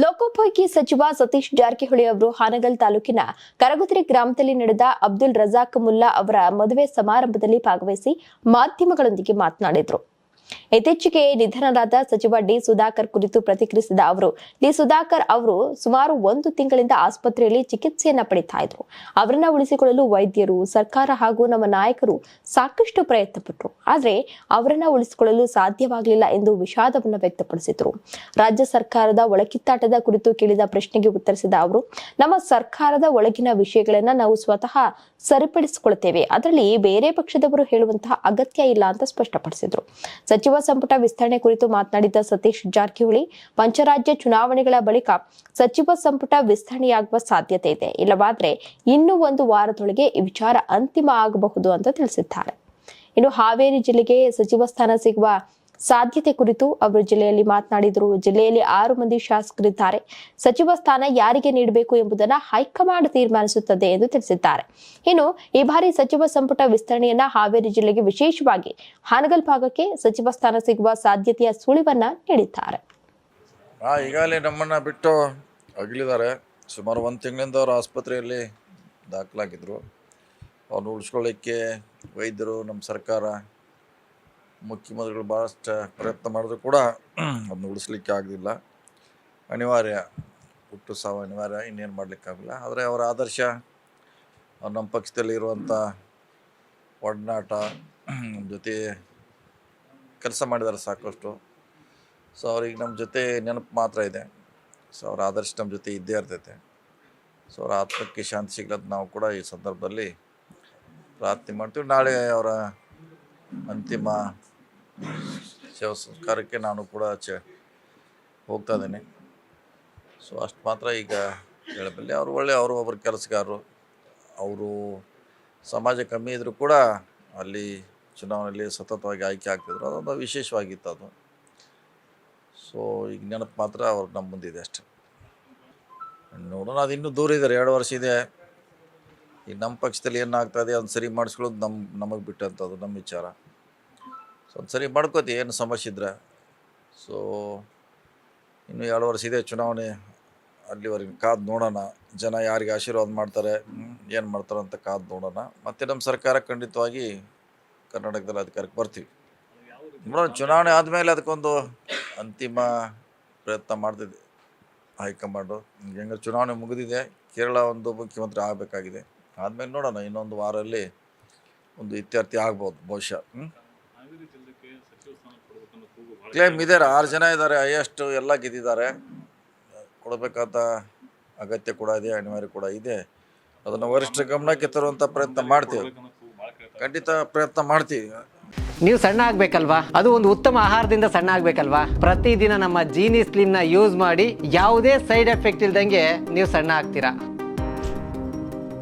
ಲೋಕೋಪಯೋಗಿ ಸಚಿವ ಸತೀಶ್ ಜಾರಕಿಹೊಳಿ ಅವರು ಹಾನಗಲ್ ತಾಲೂಕಿನ ಕರಗುತ್ರಿ ಗ್ರಾಮದಲ್ಲಿ ನಡೆದ ಅಬ್ದುಲ್ ರಜಾಕ್ ಮುಲ್ಲಾ ಅವರ ಮದುವೆ ಸಮಾರಂಭದಲ್ಲಿ ಭಾಗವಹಿಸಿ ಮಾಧ್ಯಮಗಳೊಂದಿಗೆ ಮಾತನಾಡಿದರು. ಇತ್ತೀಚೆಗೆ ನಿಧನರಾದ ಸಚಿವ ಡಿ ಸುಧಾಕರ್ ಕುರಿತು ಪ್ರತಿಕ್ರಿಯಿಸಿದ ಅವರು, ಡಿ ಸುಧಾಕರ್ ಅವರು ಸುಮಾರು 1 ತಿಂಗಳಿಂದ ಆಸ್ಪತ್ರೆಯಲ್ಲಿ ಚಿಕಿತ್ಸೆಯನ್ನ ಪಡಿತಾ ಇದ್ರು. ಅವರನ್ನ ಉಳಿಸಿಕೊಳ್ಳಲು ವೈದ್ಯರು, ಸರ್ಕಾರ ಹಾಗೂ ನಮ್ಮ ನಾಯಕರು ಸಾಕಷ್ಟು ಪ್ರಯತ್ನ ಪಟ್ಟರು. ಆದ್ರೆ ಅವರನ್ನ ಉಳಿಸಿಕೊಳ್ಳಲು ಸಾಧ್ಯವಾಗಲಿಲ್ಲ ಎಂದು ವಿಷಾದವನ್ನು ವ್ಯಕ್ತಪಡಿಸಿದರು. ರಾಜ್ಯ ಸರ್ಕಾರದ ಒಳಕಿತ್ತಾಟದ ಕುರಿತು ಕೇಳಿದ ಪ್ರಶ್ನೆಗೆ ಉತ್ತರಿಸಿದ ಅವರು, ನಮ್ಮ ಸರ್ಕಾರದ ಒಳಗಿನ ವಿಷಯಗಳನ್ನ ನಾವು ಸ್ವತಃ ಸರಿಪಡಿಸಿಕೊಳ್ಳುತ್ತೇವೆ. ಅದರಲ್ಲಿ ಬೇರೆ ಪಕ್ಷದವರು ಹೇಳುವಂತಹ ಅಗತ್ಯ ಇಲ್ಲ ಅಂತ ಸ್ಪಷ್ಟಪಡಿಸಿದರು. ಸಚಿವ ಸಂಪುಟ ವಿಸ್ತರಣೆ ಕುರಿತು ಮಾತನಾಡಿದ ಸತೀಶ್ ಜಾರಕಿಹೊಳಿ, ಪಂಚರಾಜ್ಯ ಚುನಾವಣೆಗಳ ಬಳಿಕ ಸಚಿವ ಸಂಪುಟ ವಿಸ್ತರಣೆಯಾಗುವ ಸಾಧ್ಯತೆ ಇದೆ. ಇಲ್ಲವಾದ್ರೆ ಇನ್ನೂ 1 ವಾರದೊಳಗೆ ಈ ವಿಚಾರ ಅಂತಿಮ ಆಗಬಹುದು ಅಂತ ತಿಳಿಸಿದ್ದಾರೆ. ಇನ್ನು ಹಾವೇರಿ ಜಿಲ್ಲೆಗೆ ಸಚಿವ ಸ್ಥಾನ ಸಿಗುವ ಸಾಧ್ಯತೆ ಕುರಿತು ಅವರು ಜಿಲ್ಲೆಯಲ್ಲಿ ಮಾತನಾಡಿದರು. ಜಿಲ್ಲೆಯಲ್ಲಿ 6 ಮಂದಿ ಶಾಸಕರಿದ್ದಾರೆ. ಸಚಿವ ಸ್ಥಾನ ಯಾರಿಗೆ ನೀಡಬೇಕು ಎಂಬುದನ್ನು ಹೈಕಮಾಂಡ್ ತೀರ್ಮಾನಿಸುತ್ತದೆ ಎಂದು ತಿಳಿಸಿದ್ದಾರೆ. ಇನ್ನು ಈ ಬಾರಿ ಸಚಿವ ಸಂಪುಟ ವಿಸ್ತರಣೆಯನ್ನ ಹಾವೇರಿ ಜಿಲ್ಲೆಗೆ, ವಿಶೇಷವಾಗಿ ಹಾನಗಲ್ ಭಾಗಕ್ಕೆ ಸಚಿವ ಸ್ಥಾನ ಸಿಗುವ ಸಾಧ್ಯತೆಯ ಸುಳಿವನ್ನ ನೀಡಿದ್ದಾರೆ. ಈಗಾಗಲೇ ನಮ್ಮನ್ನ ಬಿಟ್ಟು ಅಗಲಿದ್ದಾರೆ. ಸುಮಾರು 1 ತಿಂಗಳಿಂದ ಅವರು ಆಸ್ಪತ್ರೆಯಲ್ಲಿ ದಾಖಲಾಗಿದ್ರು. ಅವ್ರನ್ನ ಉಳಿಸ್ಕೊಳ್ಳಿಕ್ಕೆ ವೈದ್ಯರು, ನಮ್ಮ ಸರ್ಕಾರ, ಮುಖ್ಯಮಂತ್ರಿಗಳು ಭಾಳಷ್ಟು ಪ್ರಯತ್ನ ಮಾಡಿದ್ರು ಕೂಡ ಅದನ್ನ ಉಳಿಸ್ಲಿಕ್ಕೆ ಆಗಲಿಲ್ಲ. ಅನಿವಾರ್ಯ, ಹುಟ್ಟು ಸಾವು ಅನಿವಾರ್ಯ, ಇನ್ನೇನು ಮಾಡಲಿಕ್ಕಾಗಲ್ಲ. ಆದರೆ ಅವರ ಆದರ್ಶ, ಅವ್ರು ನಮ್ಮ ಪಕ್ಷದಲ್ಲಿ ಇರುವಂಥ ಒಡನಾಟ, ನಮ್ಮ ಜೊತೆ ಕೆಲಸ ಮಾಡಿದ್ದಾರೆ ಸಾಕಷ್ಟು. ಸೊ ಅವ್ರಿಗೆ ನಮ್ಮ ಜೊತೆ ನೆನಪು ಮಾತ್ರ ಇದೆ. ಸೊ ಅವರ ಆದರ್ಶ ನಮ್ಮ ಜೊತೆ ಇದ್ದೇ ಇರ್ತೈತೆ. ಸೊ ಅವರ ಆತ್ಮಕ್ಕೆ ಶಾಂತಿ ಸಿಗ್ಲಂತ ನಾವು ಕೂಡ ಈ ಸಂದರ್ಭದಲ್ಲಿ ಪ್ರಾರ್ಥನೆ ಮಾಡ್ತೀವಿ. ನಾಳೆ ಅವರ ಅಂತಿಮ ಶವ ಸಂಸ್ಕಾರಕ್ಕೆ ನಾನು ಕೂಡ ಹೋಗ್ತಾ ಇದ್ದೇನೆ. ಸೊ ಅಷ್ಟು ಮಾತ್ರ ಈಗ ಹೇಳಬಲ್ಲೆ. ಅವರು ಒಬ್ಬರು ಕೆಲಸಗಾರರು. ಅವರು ಸಮಾಜ ಕಮ್ಮಿ ಇದ್ದರೂ ಕೂಡ ಅಲ್ಲಿ ಚುನಾವಣೆಯಲ್ಲಿ ಸತತವಾಗಿ ಆಯ್ಕೆ ಆಗ್ತಿದ್ರು. ಅದೊಂದು ವಿಶೇಷವಾಗಿತ್ತು ಅದು. ಸೊ ಈಗ ನೆನಪು ಮಾತ್ರ ಅವ್ರು ನಮ್ಮ ಮುಂದಿದೆ ಅಷ್ಟೆ. ನೋಡೋಣ, ಅದು ಇನ್ನೂ ದೂರ ಇದ್ದಾರೆ, 2 ವರ್ಷ ಇದೆ. ಈಗ ನಮ್ಮ ಪಕ್ಷದಲ್ಲಿ ಏನಾಗ್ತದೆ ಅದನ್ನು ಸರಿ ಮಾಡಿಸ್ಕೊಳ್ಳೋದು ನಮಗೆ ಬಿಟ್ಟಂಥದ್ದು, ನಮ್ಮ ವಿಚಾರ. ಸೊ ಒಂದು ಸರಿ ಮಾಡ್ಕೋತಿ ಏನು ಸಮಸ್ಯೆ ಇದ್ರೆ. ಸೊ ಇನ್ನೂ 2 ವರ್ಷ ಇದೆ ಚುನಾವಣೆ. ಅಲ್ಲಿವರೆಗೆ ಕಾದು ನೋಡೋಣ, ಜನ ಯಾರಿಗೆ ಆಶೀರ್ವಾದ ಮಾಡ್ತಾರೆ, ಏನು ಮಾಡ್ತಾರೆ ಅಂತ ಕಾದು ನೋಡೋಣ. ಮತ್ತು ನಮ್ಮ ಸರ್ಕಾರ ಖಂಡಿತವಾಗಿ ಕರ್ನಾಟಕದಲ್ಲಿ ಅಧಿಕಾರಕ್ಕೆ ಬರ್ತೀವಿ. ನೋಡೋಣ, ಚುನಾವಣೆ ಆದಮೇಲೆ ಅದಕ್ಕೊಂದು ಅಂತಿಮ ಪ್ರಯತ್ನ ಮಾಡ್ತಿದ್ದೆ ಹೈಕಮಾಂಡು. ಹೆಂಗೆ ಚುನಾವಣೆ ಮುಗಿದಿದೆ, ಕೇರಳ ಒಂದು ಮುಖ್ಯಮಂತ್ರಿ ಆಗಬೇಕಾಗಿದೆ. ಆದಮೇಲೆ ನೋಡೋಣ, ಇನ್ನೊಂದು ವಾರದಲ್ಲಿ ಒಂದು ಇತ್ಯರ್ಥಿ ಆಗ್ಬೋದು ಬಹುಶಃ. ಕ್ಲೇಮ್ ಇದೆ, 6 ಜನ ಇದ್ದಾರೆ, ಹೈಯೆಸ್ಟ್ ಎಲ್ಲ ಗೆದ್ದಿದ್ದಾರೆ. ಕೊಡಬೇಕಾದ ಅಗತ್ಯ ಕೂಡ ಇದೆ, ಅನಿವಾರ್ಯ ಕೂಡ ಇದೆ. ಅದನ್ನು ವರಿಷ್ಠ ಗಮನಕ್ಕೆ ತರುವಂಥ ಪ್ರಯತ್ನ ಮಾಡ್ತೀವಿ, ಖಂಡಿತ ಪ್ರಯತ್ನ ಮಾಡ್ತೀವಿ. ನೀವು ಸಣ್ಣ ಆಗ್ಬೇಕಲ್ವಾ? ಅದು ಒಂದು ಉತ್ತಮ ಆಹಾರದಿಂದ ಸಣ್ಣ ಆಗ್ಬೇಕಲ್ವಾ? ಪ್ರತಿದಿನ ನಮ್ಮ ಜೀನಿ ಸ್ಲಿಮ್ನ ಯೂಸ್ ಮಾಡಿ ಯಾವುದೇ ಸೈಡ್ ಎಫೆಕ್ಟ್ ಇಲ್ದಂಗೆ ನೀವು ಸಣ್ಣ ಆಗ್ತೀರಾ.